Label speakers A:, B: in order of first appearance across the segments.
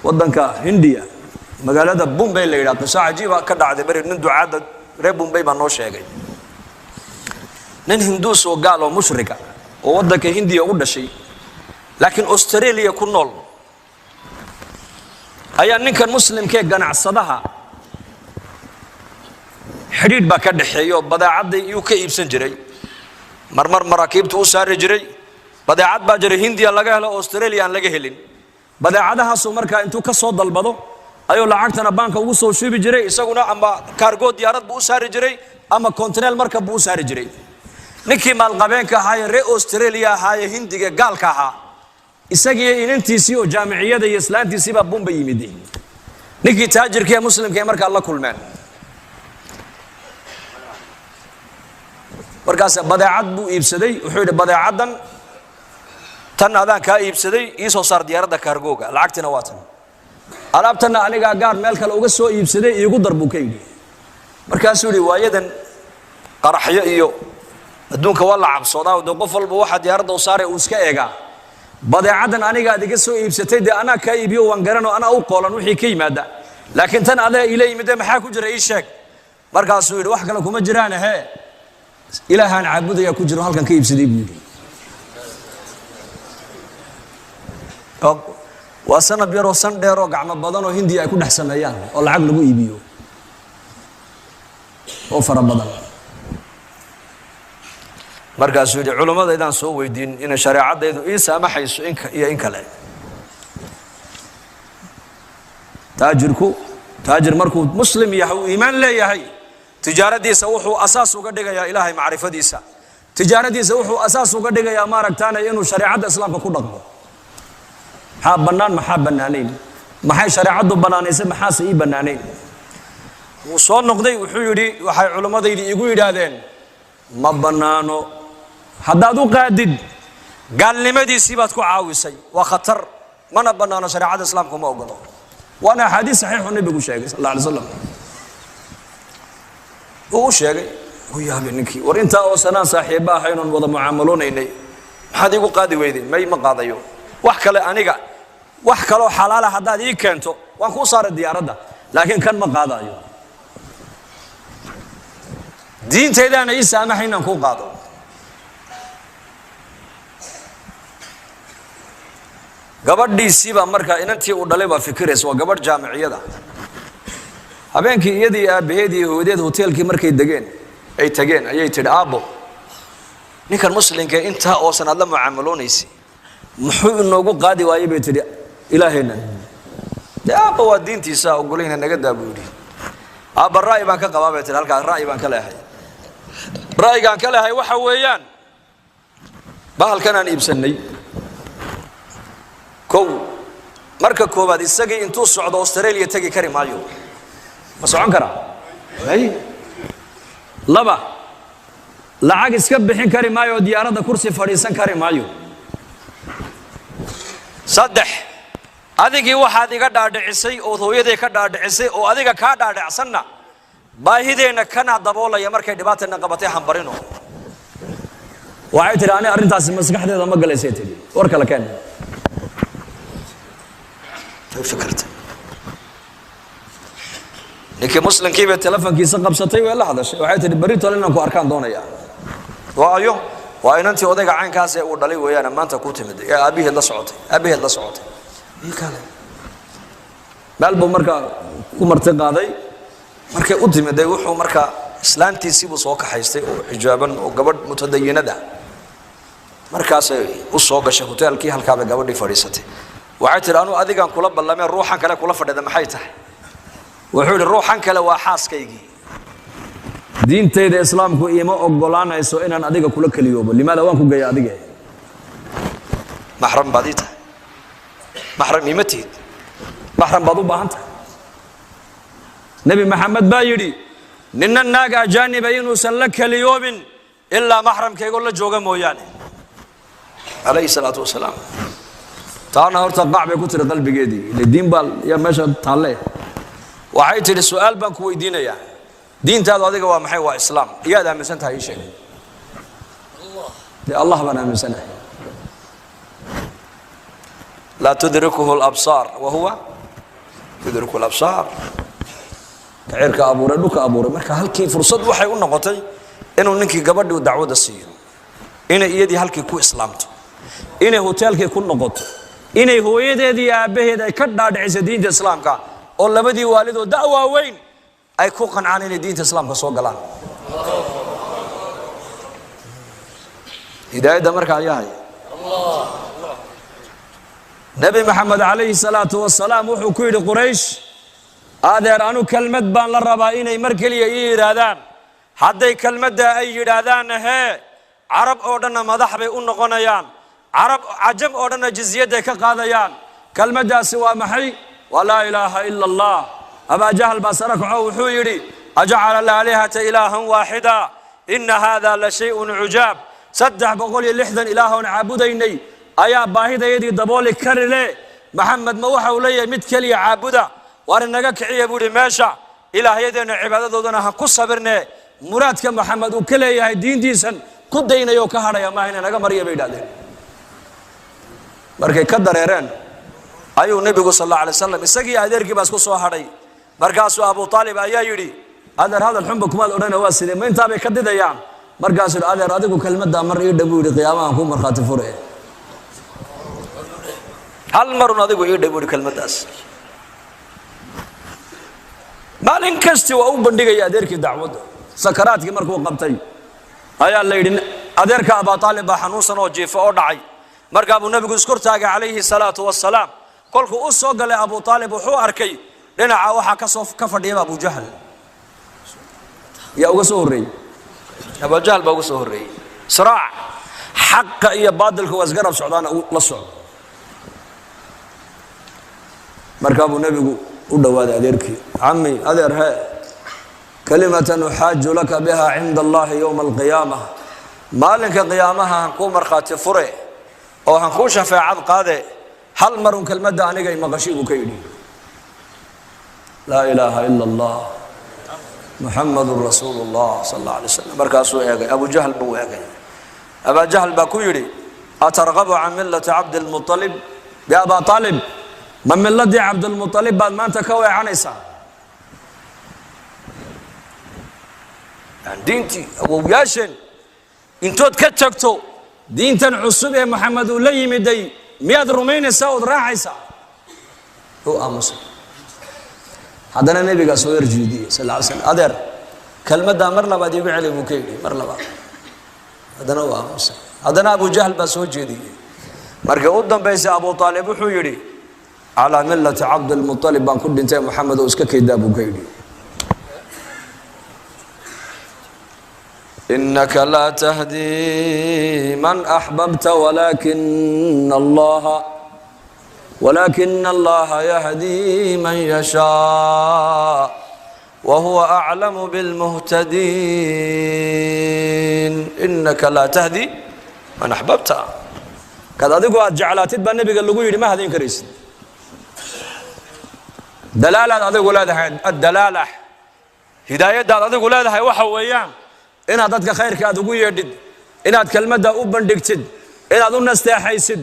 A: waddanka Hindiya magaalada Bombay la yiraahdo qiso cajiib ah ka dhacday bari nin ducaada reer Bombay baa noo sheegay nin Hinduus oo gaal oo mushrika oo waddanka Hindiya u dhashay laakiin Australia ku nool ayaa ninkan muslimka ganacsadaha xiriir baa ka dhaxeeyo badeecada uu ka iibsan jiray marmar maraakiibtu u saari jiray badeecad baa jiray Hindiya laga helo Australia aan laga helin badeecadahaas markaa intuu ka soo dalbado ayuu lacagtana banka ugu soo shubi jiray isaguna ama cargo diyaarad buu u saari jiray ama container marka buu u saari jiray ninkii maal qabeenka ahaa ee Australia ahaa ee Hindiga gaalka ahaa isagii inantiisii oo jaamiciyada iyo islaantiisii baa Bombay yimid ninkii taajirka ee muslimka ee markaa la kulmeen markaas badeecad buu iibsaday wuxuu yiri badeecadan tan adaan ka iibsaday ii soo saar diyaaradda cargo-ga lacagtina waa tan alaabtana aniga gaar meel kale uga soo iibsaday iigu darbu ka yiri markaas uu yiri waayadan qaraxyo iyo adduunka waa la cabsoodaa oo qof walba waxa diyaaradda u saaray uu iska eega badeecadan aniga adiga soo iibsatay de ana ka iibiyo waan garano ana u qoolan wixii ka yimaada laakiin tan adaa ilaa yimid maxaa ku jira ii sheeg markaas uu yiri wax kale kuma jiraan ilaahan caabudaya ku jiro halkan ka iibsaday buu yiri waa sanad yar oo san dheer oo gacmo badan oo Hindiya ay ku dhaxsameeyaan oo lacag lagu iibiyo oo fara badan markaas uu yiri culimadaydan soo weydiin in shariicadaydu ii saamaxayso in kale taajir markuu muslim yahay oo iimaan leeyahay tijaaradiisa wuxuu asaas uga dhigayaa ilaahay macrifadiisa tijaaradiisa wuxuu asaas uga dhigayaa maaragtaana inuu shariicada islaamka ku dhaqmo maxaa banaanayn maxay shariicadu banaanaysay maxaase ii banaanayn wuu soo noqday wuxuu yiri waxay culimadaydu igu yiraahdeen ma banaano haddaad u qaadid gaalnimadiisii baad ku caawisay waa khatar mana banaano shariicada islaamka ma ogolo waana xadiis saxiix oo nabigu sheegay sallallahu alayhi wasallam uu sheegay uu yaabay ninkii war inta oo sanaan saaxiiba ahayno wada mucaamaloonay maxaad igu qaadi weyday ma qaadayo wax kale aniga wax kale oo xalaal ah hadaad ii keento waan ku saaray diyaaradda laakiin kan ma qaadayo diinteedana ii saamaxayna ku qaado gabadhiisiiba marka inantii uu dhalay baa fikiraysa waa gabadh jaamiciyada habeenkii iyadii aabaheedii hooyadeed hoteelkii markay degeen ay tageen ayay tiri aabo ninkan muslimka inta oo sanad la mucaamaloonaysi muxuu inoogu qaadi waayay bay tiri ilaahayna aabo waa diintiisa ogolayna naga daabuudi aaba raay baan ka qabaa bay tiri halka raay baan ka leeyahay raaygaan ka leeyahay waxa weeyaan bahalkan aan iibsanay marka koobaad isagii intuu socdo Australia tagi kari maayo ma socon kara laba lacag iska bixin kari maayo diyaaradda kursi fadhiisan kari maayo saddex adigii waxaad iga dhaadhicisay oo hooyaday ka dhaadhicisay oo adiga ka dhaadhicsanna baahideena kana daboolaya markay dhibaatana qabatay hambarino waxay tiri ani arintaas maskaxdeeda ma galeysay tiri war kale keen فكرت لكن مسلم كيف التلفون كيس قبضتي ولا هذا الشيء وحيت بريت ولا انكم اركان دونيا وايو وين انت ودق عين كاس او دلي ويانا ما انت كوتمد يا ابيه لا صوتي اي كان بالبو marka ku martay qaaday markay u timiday wuxuu marka islaantiisii buu soo kaxaystay oo xijaaban oo gabadh mutadayinada markaas u soo gashay hoteelkii halkaaba gabadhii fadhiisatay waxay tiri anu adigan kula ballamay ruuxan kale kula fadhida maxay tahay wuxuu yiri ruuxan kale waa xaaskaygi diinteeda islaamku ima ogolaanayso inaan adiga kula kaliyoobo limaada waan ku geeyay adiga mahram badita mahram imatid mahram badu baahanta nabi maxamed baa yiri ninna naaga ajaaniba inuu san la kaliyoobin illa mahramkayga la jooga mooyaane alayhi salatu wasalaam taana horta qacbay ku tiri qalbigeedii diin bal ya meesha taale waxay tiri su'aal baan ku weydiinayaa diintaadu adiga waa maxay waa islaam iyaad aaminsan tahay sheeg Allah bana aaminsanay la tudrikuhu al-absar wa huwa yudriku al-absaar kacirka abuuray dhulka abuuray marka halkii fursad waxay u noqotay inuu ninkii gabadhii dacwada siiyo inay iyadii halkii ku islaamto inay hoteelkii ku noqoto inay hooyadeedii aabaheed ay ka dhaadhicisay diinta islaamka oo labadii waalid oo da'wa weyn ay ku qancaan inay diinta islaamka soo galaan hidaayada marka ayahay nabi maxamed alayhi salaatu wasalaam wuxuu ku yidhi quraysh adeer anu kelmad baan la rabaa inay mar kaliya ii yiraahdaan hadday kelmadda ay yiraahdaan carab oo dhan madax bay u noqonayaan carab ajam oo dhan jizyada ka qaadayaan kelmaddaasi waa maxay wala ilaaha illa allah aba jahl basaraka wuxuu yidhi aj'ala al-alihata ilahan wahida in hadha la shay'un ujab 360 ilaahun caabudaynay ayaa baahidayadii dabooli karile maxamed ma waxa uu leeyahay mid kaliya caabuda war inaga kiciya buu meesha ilaahayadeena cibaadadoodana ha ku sabirnee muraadka maxamed uu ka leeyahay diintiisan ku daynayo ka hadhaya ma inay naga mariyo bay dhaadeen markay ka dareereen ayuu nabigu sallallahu alayhi wasallam isagii adeerkii baas ku soo hadhay markaasuu abu talib ayaa yidhi adeer hadal xunba kumaad odhana waa sidee ma intaa bay ka didayaan markaasuu adeer adigu kelmadda mar ii dhabu yidhi qiyaamaha ku markhaati fure hal marun adigu ii dhabu yidhi kelmaddaas maalin kasti waa u bandhigaya adeerkii dacwadda sakaraadkii markuu qabtay ayaa la yidhi adeerka abu talib baa xanuunsan oo jiifa oo dhacay markaa buu nabigu isku taagay calayhi salaatu wasalaam kolkuu u soo galay abu talib wuxuu arkay dhinaca waxaa ka fadhiyay abu jahl yaa uga soo horeeyay abu jahl baa uga soo horeeyay siraac xaqa iyo baadilka waa isgarab socdaan la socdo markaa buu nabigu u dhawaaday adeerkii ammi adeer kalimatan uxaaju laka biha cinda allahi yowma alqiyaamah maalinka qiyaamaha han kuu markhaati fure oo han kuu shafeecad qaade hal marun kelmadda aniga maqashii buu ka yidhi laa ilaaha ila allah muxamadun rasuulu llah sal alla alay wasalam markaasuu eegay abu jahl buu eegay aba jahl baa ku yidhi atargabu can millati cabdilmualib biaba talib ma milladii cabdilmualib baad maanta ka weecanaysaa diintii awowyaasheen intood ka tagto diintan cusub ee maxamed uu la yimiday miyaad rumaynaysaa ood raacaysaa uu aamusay haddana nabigaa soo erjiidiyey sal alla alay slam adeer kelmaddaa mar labaad iigu celi buu ka yidhi mar labaad haddana uu aamusay haddana abu jahl baa soo jeediyey markii u dambaysay abu taalib wuxuu yidhi calaa millati cabdilmualib baan ku dhintay maxamed oo iska kaydaa buu ka yidhi إنك لا تهدي من أحببت ولكن الله يهدي من يشاء وهو أعلم بالمهتدين إنك لا تهدي من أحببت كذا ذكوا جعلاتي بالنبي قال له يدي ما هذين كريس دلالة هذا ولاده الدلالة هداية هذا ولاده وحويان inaad dadka khayrka aad ugu yeedhid inaad kelmadda u bandhigtid inaad u nasteexaysid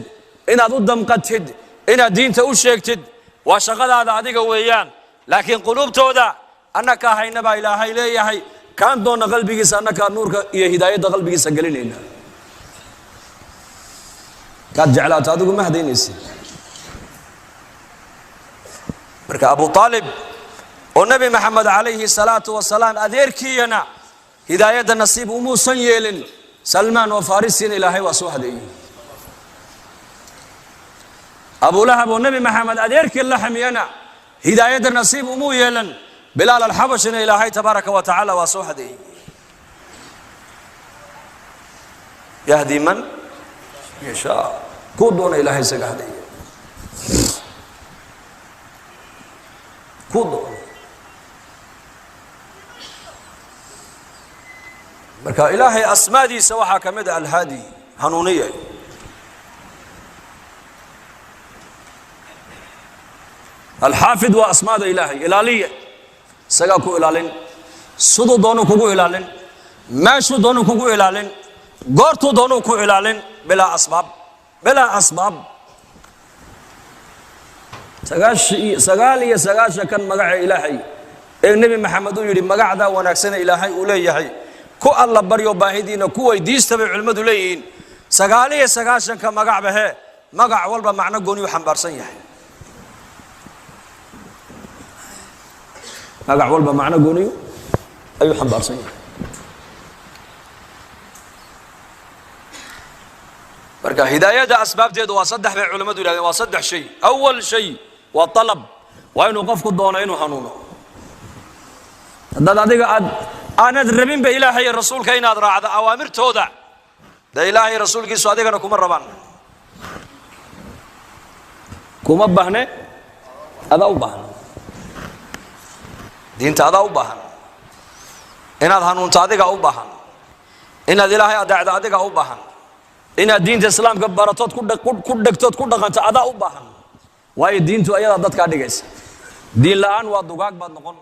A: inaad u damqatid inaad diinta u sheegtid waa shaqadaada adiga weeyaan laakiin qulubtooda annaka hayna baa ilaahay leeyahay kaan doona qalbigiisa annaka nuurka iyo hidaayadda qalbigiisa gelinayna kaad jeclaato adigu ma hadaynaysid marka abu talib oo nabi maxamed calayhi salaatu wasalaam adeerkiiyana hidaayadda nasiib umuusan yeelin salmaan oo farisiina ilaahay waa soo hadeeyey abu lahab oo nabi maxamed adeerkii la xamiyana hidaayadda nasiib umuu yeelan bilaal alxabashina ilaahay tabaaraka wa tacaala waa soo hadeeyey yahdi man yashaa kuu doona ilaahay isaga hadeeye kuu doona marka ilaahay asmaadiisa waxaa ka mid ah alhaadi hanuuniye alxaafid waa asmaada ilaahay ilaaliye isagaa ku ilaalin siduu doonuu kugu ilaalin meeshuu doonuu kugu ilaalin goortuu doonuu ku ilaalin bilaa asbaab سقالي سقاشة كان مقع إلهي النبي محمد يقول مقع ذا ونكسن إلهي وليه كو الله بريو باهدين كو يديس تبع علمد لين سقالي سقاشة كان مقع به مقع والبا معنى قوني وحنبار سنيح مقع والبا معنى قوني أيو حنبار سنيح بركة هداية أسباب دي وصدح بين علماء دولة وصدح شيء أول شيء والطلب وإنه قفك الدون إنه حنونه ده ديك أنا دربين بإلهي الرسول كين أدرى هذا أوامر توضع ده إلهي الرسول كي صادق أنا كم الربان كم بهنة هذا أو بهن دين هذا أو بهن إن هذا هنون صادق أو بهن إن هذا إلهي أدعى صادق أو بهن إن الدين الإسلام كبرتوت كودكتوت كودكانت أدا أوباهن واي الدين تو أيضا ضد كاديجس دين الآن وادوغاك بعد نقول